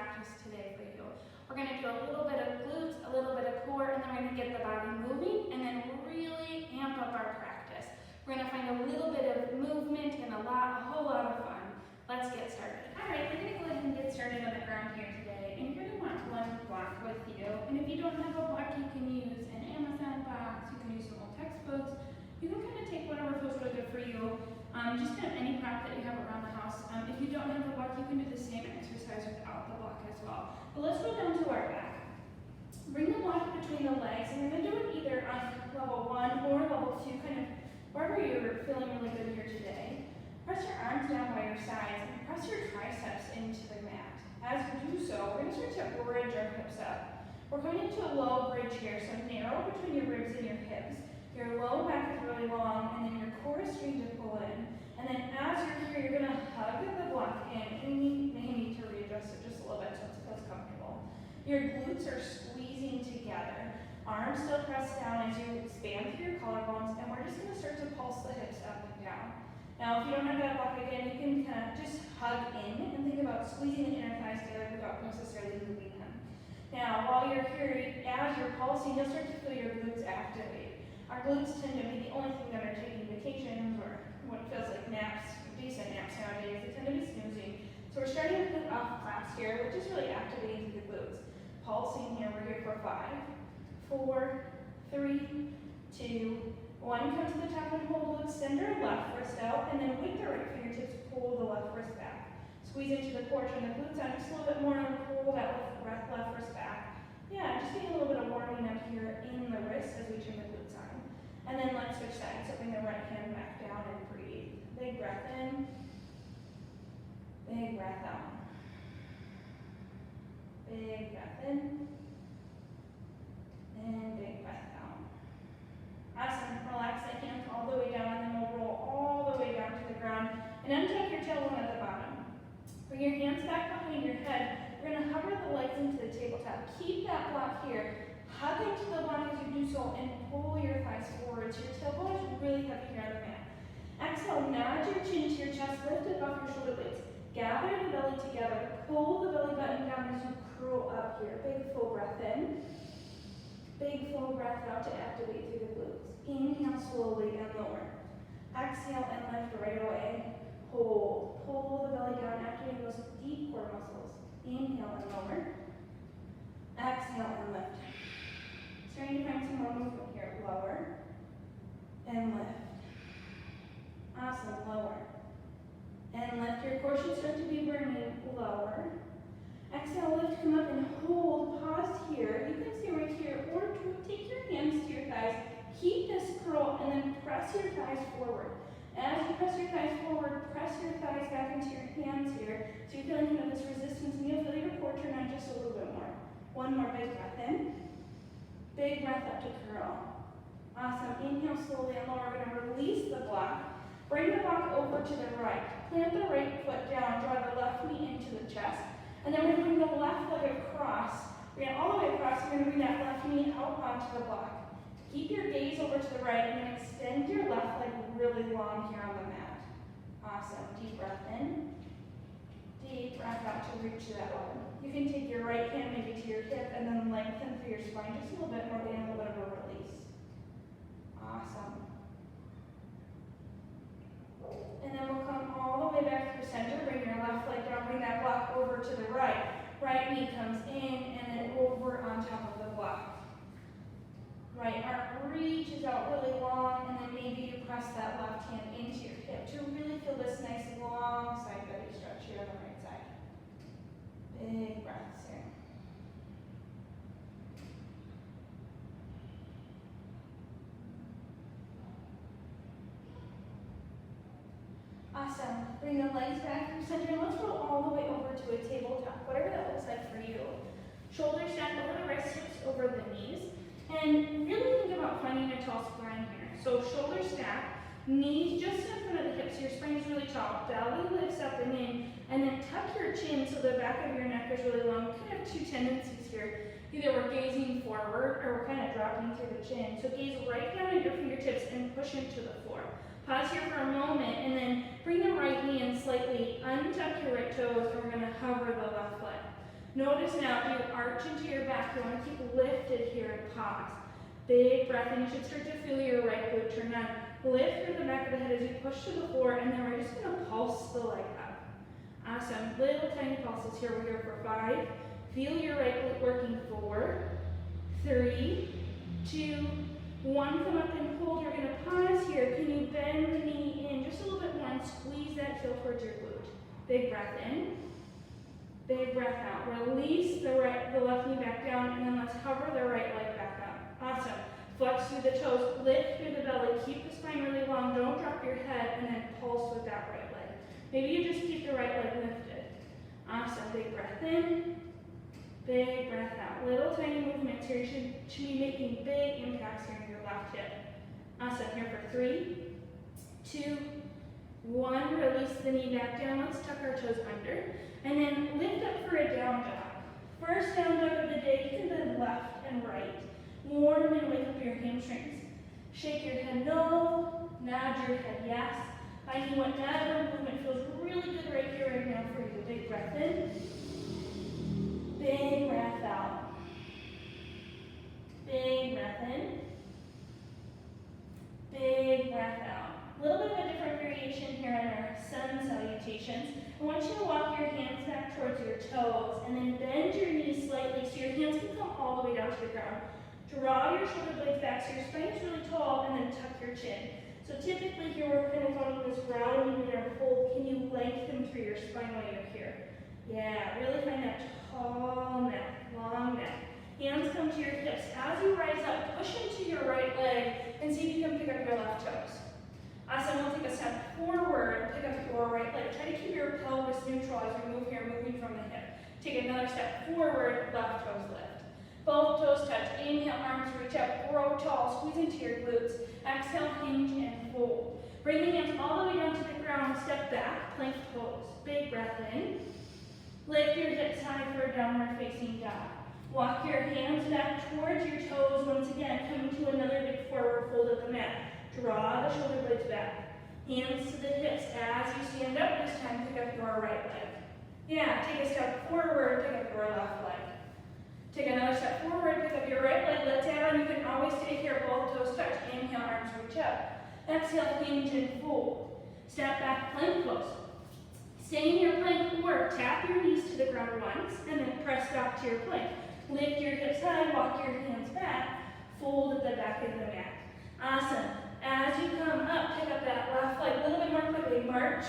practice today for you. We're going to do a little bit of glutes, a little bit of core, and then we're going to get the body moving and then really amp up our practice. We're going to find a little bit of movement and a whole lot of fun. Let's get started. All right, we're going to go ahead and get started on the ground here today. And you're going to want one block with you. And if you don't have a block, you can use an Amazon box, you can use some old textbooks. You can kind of take whatever feels really good for you. Just kind of any prop that you have around the house. If you don't have a block, you can do the same exercise without the block as well. But let's go down to our back. Bring the block between the legs, and we're going to do it either on level 1 or level 2, kind of wherever you're feeling really good here today. Press your arms down by your sides and press your triceps into the mat. As you do so, we're going to start to bridge our hips up. We're going into a low bridge here, so narrow between your ribs and your hips. Your low back is really long, and then your core is straight to pull in. And then as you're here, you're going to hug the block in, and you may need to readjust it just a little bit so it feels comfortable. Your glutes are squeezing together. Arms still pressed down as you expand through your collarbones, and we're just going to start to pulse the hips up and down. Now, if you don't have that block again, you can kind of just hug in and think about squeezing the inner thighs together without necessarily moving them. Now, while you're here, as you're pulsing, you'll start to feel your glutes activate. Our glutes tend to be the only thing that are taking vacations or what feels like naps, decent naps nowadays. They tend to be snoozing. So we're starting with the off claps here, which is really activating the glutes. Pulsing here, we're here for 5, 4, 3, 2, 1. Come to the top and hold. Extend your left wrist out, and then with the right fingertips, pull the left wrist back. Squeeze into the core, turn the glutes out just a little bit more, and pull that left wrist back. Yeah, just getting a little bit of warming up here in the wrist as we turn the glutes on. And then let's switch sides. So bring the right hand back down and breathe. Big breath in. Big breath out. Big breath in. And big breath out. Awesome. Relax the hands all the way down, and then we'll roll all the way down to the ground. And untuck your tailbone at the bottom. Bring your hands back behind your head. We're going to hover the legs into the tabletop. Keep that block here. Hug into the block as you do so, and pull your thighs forward. So your tailbone is really heavy here on the mat. Exhale, nod your chin to your chest, lift it off your shoulder blades. Gather the belly together. Pull the belly button down as you curl up here. Big full breath in. Big full breath out to activate through the glutes. Inhale slowly and lower. Exhale and lift right away. Hold. Pull the belly down, activating those deep core muscles. Inhale and lower. Exhale and lift. Starting to find some more movement here. Lower and lift. Awesome. Lower and lift. Your core should start to be burning. Lower. Exhale, lift, come up and hold. Pause here. You can stay right here, or take your hands to your thighs. Keep this curl and then press your thighs forward. As you press your thighs forward, press your thighs back into your hands here. So you're feeling kind of this resistance, and you'll feel your core turn on just a little bit more. One more big breath in. Big breath up to curl. Awesome. Inhale slowly and lower. We're going to release the block. Bring the block over to the right. Plant the right foot down. Draw the left knee into the chest. And then we're going to bring the left leg across. We're going to all the way across. We're going to bring that left knee out onto the block. Keep your gaze over to the right, and then extend your left leg really long here on the mat. Awesome. Deep breath in. Deep breath out to reach that leg. You can take your right hand maybe to your hip and then lengthen through your spine just a little bit more, getting a little bit of a release. Awesome. And then we'll come all the way back through center. Bring your left leg down. Bring that block over to the right. Right knee comes in and then over on top of the block. Right arm reaches out really long, and then maybe you press that left hand into your hip to really feel this nice long side body stretch here on the right side. Big breaths here. Awesome. Bring the legs back through center, and let's roll all the way over to a tabletop, whatever that looks like for you. Shoulders stacked over the wrists, hips over the knees. And really think about finding a tall spine here. So shoulders stacked, knees just in front of the hips. Your spine is really tall. Belly lifts up and in, and then tuck your chin so the back of your neck is really long. We kind of have two tendencies here. Either we're gazing forward or we're kind of dropping through the chin. So gaze right down at your fingertips and push into the floor. Pause here for a moment, and then bring the right knee in slightly. Untuck your right toes, and we're going to hover the left leg. Notice now, if you arch into your back, you want to keep lifted here and pause. Big breath in. You should start to feel your right glute turn on. Lift through the back of the head as you push to the floor, and then we're just going to pulse the leg up. Awesome. Little tiny pulses here. We're here for 5. Feel your right glute working. 4, 3, 2, 1. Come up and hold. We're going to pause here. Can you bend the knee in just a little bit more and squeeze that heel towards your glute? Big breath in. Big breath out. Release the left knee back down, and then let's hover the right leg back up. Awesome. Flex through the toes, lift through the belly, keep the spine really long, don't drop your head, and then pulse with that right leg. Maybe you just keep the right leg lifted. Awesome. Big breath in, big breath out. Little tiny movements here. You should be making big impacts here in your left hip. Awesome. Here for 3, 2, 1. Release the knee back down. Let's tuck our toes under. And then lift up for a down dog. First down dog of the day. You can bend left and right. Warm and wake up your hamstrings. Shake your head no, nod your head yes. Finding whatever movement feels really good right here, right now for you. Big breath in. Big breath out. Big breath in. Big breath out. A little bit of a different variation here in our sun salutations. I want you to walk your hands back towards your toes and then bend your knees slightly so your hands can come all the way down to the ground. Draw your shoulder blades back so your spine is really tall, and then tuck your chin. So typically here we're kind of on this rounding in our fold. Can you lengthen through your spine while you're here? Yeah, really find that tall neck, long neck. Hands come to your hips. As you rise up, push into your right leg and see if you can pick up your left toes. Awesome, we'll take a step forward, pick up your right leg. Try to keep your pelvis neutral as we move here, moving from the hip. Take another step forward, left toes lift. Both toes touch. Inhale, arms reach up, grow tall, squeeze into your glutes. Exhale, hinge and fold. Bring the hands all the way down to the ground, step back, plank pose. Big breath in. Lift your hips high for a downward facing dog. Walk your hands back towards your toes once again, coming to another big forward fold of the mat. Draw the shoulder blades back. Hands to the hips. As you stand up this time, pick up your right leg. Yeah, take a step forward, pick up your left leg. Take another step forward, pick up your right leg, let down. You can always stay here, both toes touch. Inhale, arms reach up. Exhale, hinge and fold. Step back, plank pose. Stay in your plank or tap your knees to the ground once, and then press back to your plank. Lift your hips high, walk your hands back, fold at the back of the mat. Awesome. As you come up, pick up that left leg a little bit more quickly. March,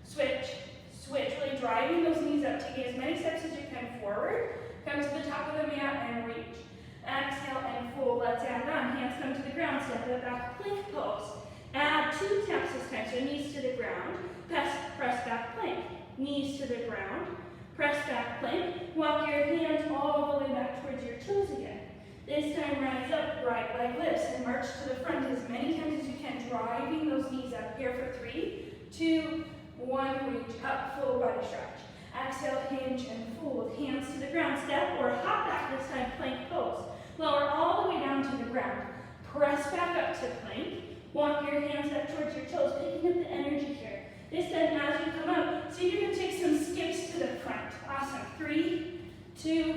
switch, switch. Really driving those knees up, taking as many steps as you can forward. Come to the top of the mat and reach. Exhale and fold. Let's add on. Hands come to the ground. Step it back. Plank pose. Add 2 taps this time. So knees to the ground. Press back plank. Knees to the ground. Press back plank. Walk your hands all the way back towards your toes again. This time rise up. Right leg lifts and march to the front as many times as you can. Driving those knees up. Here for 3, 2, 1. Reach up. Full body stretch. Exhale, hinge and fold. Hands to the ground. Step or hop back this time, plank pose. Lower all the way down to the ground. Press back up to plank. Walk your hands up towards your toes, picking up the energy here. This time, as you come up, see if you can take some skips to the front. Awesome. 3, 2,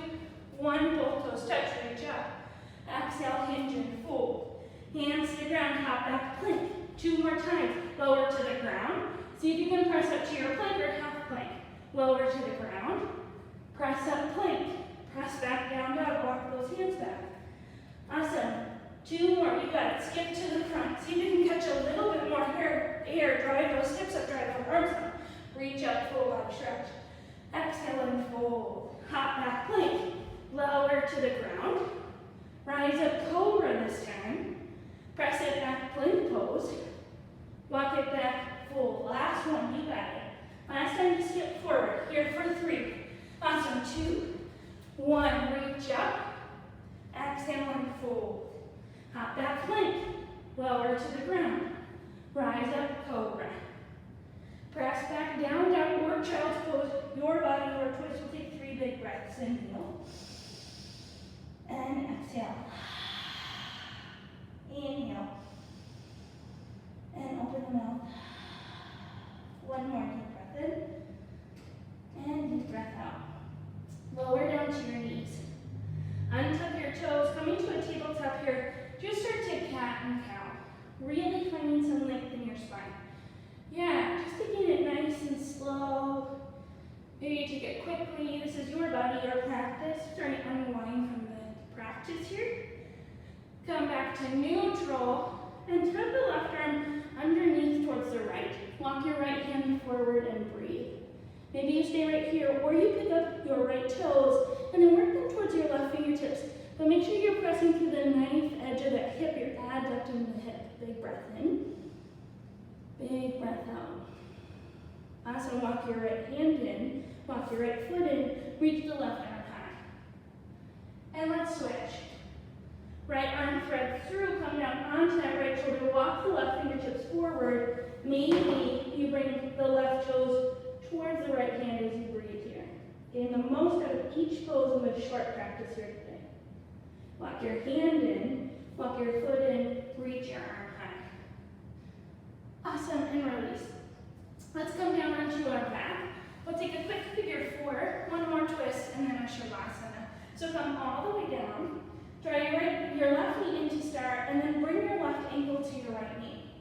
1. Both toes touch. Reach up. Exhale, hinge and fold. Hands to the ground. Hop back, plank. 2 more times. Lower to the ground. See if you can press up to your plank or half plank. Lower to the ground, press up plank, press back down dog, walk those hands back. Awesome. 2 more, you got it. Skip to the front. See if you can catch a little bit more air, drive those hips up, drive those arms up. Reach up, full body stretch. Exhale and fold. Hop back plank, lower to the ground. Rise up cobra this time. Press it back, plank pose. Walk it back, full. Last one, you got it. Last time to skip forward. Here for 3. Awesome. 2, 1. Reach up. Exhale and fold. Hop back plank. Lower to the ground. Rise up cobra. Press back down, downward child's pose. Your body, your twist. We'll take 3 big breaths. Inhale. And exhale. Inhale. And open the mouth. One more deep breath in. And deep breath out. Lower Really finding some length in your spine. Yeah, just taking it nice and slow. Maybe you take it quickly. This is your body, your practice. Trying to unwind from the practice here. Come back to neutral and tug the left arm underneath towards the right. Walk your right hand forward and breathe. Maybe you stay right here, or you pick up your right toes and then work them towards your left fingertips. But make sure you're pressing through the knife edge of that hip, your adducting the hip. Big breath in, big breath out. Awesome, walk your right hand in, walk your right foot in, reach the left arm high. And let's switch. Right arm thread through, come down onto that right shoulder, walk the left fingertips forward. Maybe you bring the left toes towards the right hand as you breathe here. Getting the most out of each pose in this short practice here today. Walk your hand in, walk your foot in, reach your arm high. Awesome, and release. Let's come down onto our back. We'll take a quick figure four, one more twist, and then a Shavasana. So come all the way down, draw your left knee in to start, and then bring your left ankle to your right knee.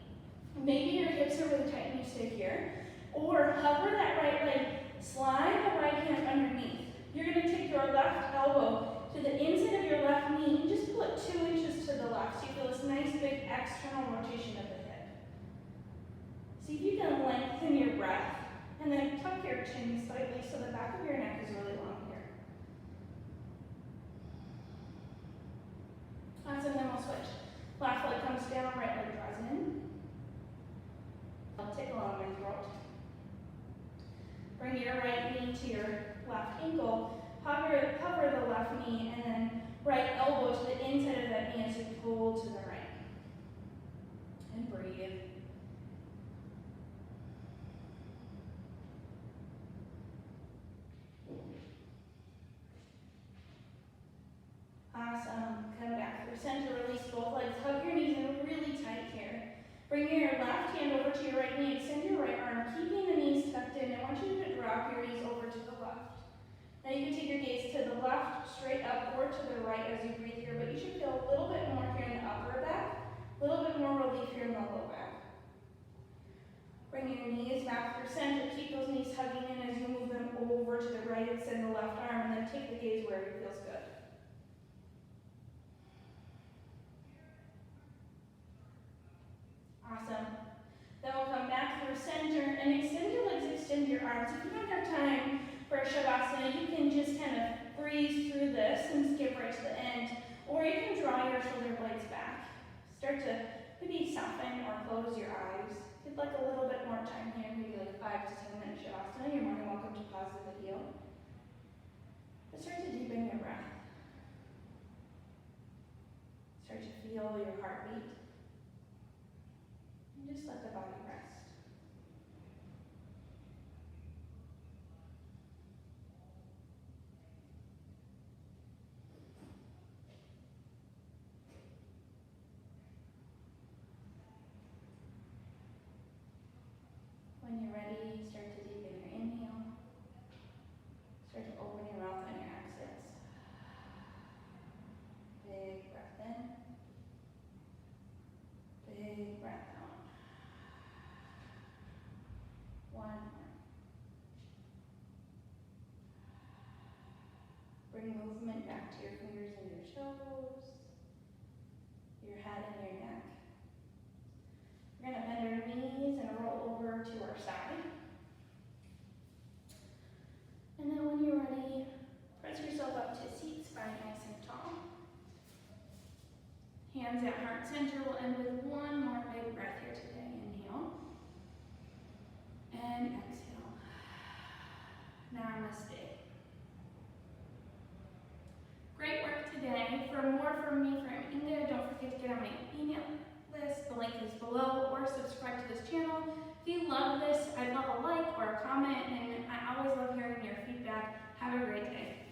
Maybe your hips are really tight and you stay here, or hover that right leg, slide the right hand underneath. You're going to take your left elbow to the inside of your left knee and just pull it 2 inches to the left so you feel this nice big external rotation of the hip. See if you can lengthen your breath and then tuck your chin slightly so the back of your neck is really long here. Awesome, then we'll switch. Left leg comes down, right leg draws in. I'll tickle on my throat. Bring your right knee to your left ankle. Hover the left knee and then right elbow to the inside of that knee as you pull to the right. And breathe. Awesome. Come back through center, release both legs. Hug your knees in really tight here. Bring your left hand over to your right knee. Extend your right arm, keeping the knees tucked in. I want you to drop your knees over to the left. Now you can take your gaze to the left, straight up, or to the right as you breathe here, but you should feel a little bit more here in the upper back, a little bit more relief here in the low back. Bring your knees back through center. Keep those knees hugging in as you move them over to the right. Extend the left arm, and then take the gaze wherever it feels good. Awesome. Then we'll come back through center and extend your legs, extend your arms. If you don't have time for a Shavasana, you can just kind of breeze through this and skip right to the end, or you can draw your shoulder blades back. Start to maybe soften or close your eyes. If you'd like a little bit more time here, maybe like 5 to 10 minute Shavasana, you're more than welcome to pause the video. But start to deepen your breath. Start to feel your heartbeat. And just let the body rest. When you're ready, start to deepen your inhale. Start to open your mouth on your exhales. Big breath in. Big breath out. One more. Bring movement back to your fingers and your toes, your head and your neck. We're going to bend our knees and roll over to our side. And then when you're ready, press yourself up to seat, spine nice and tall. Hands at heart center. We'll end with one more big breath here today. Inhale. And exhale. Namaste. Great work today. For more from me, from Inga, don't forget to get on my email list. The link is below, or subscribe to this channel. If you love this, I'd love a like or a comment, and I always love hearing your feedback. Have a great day.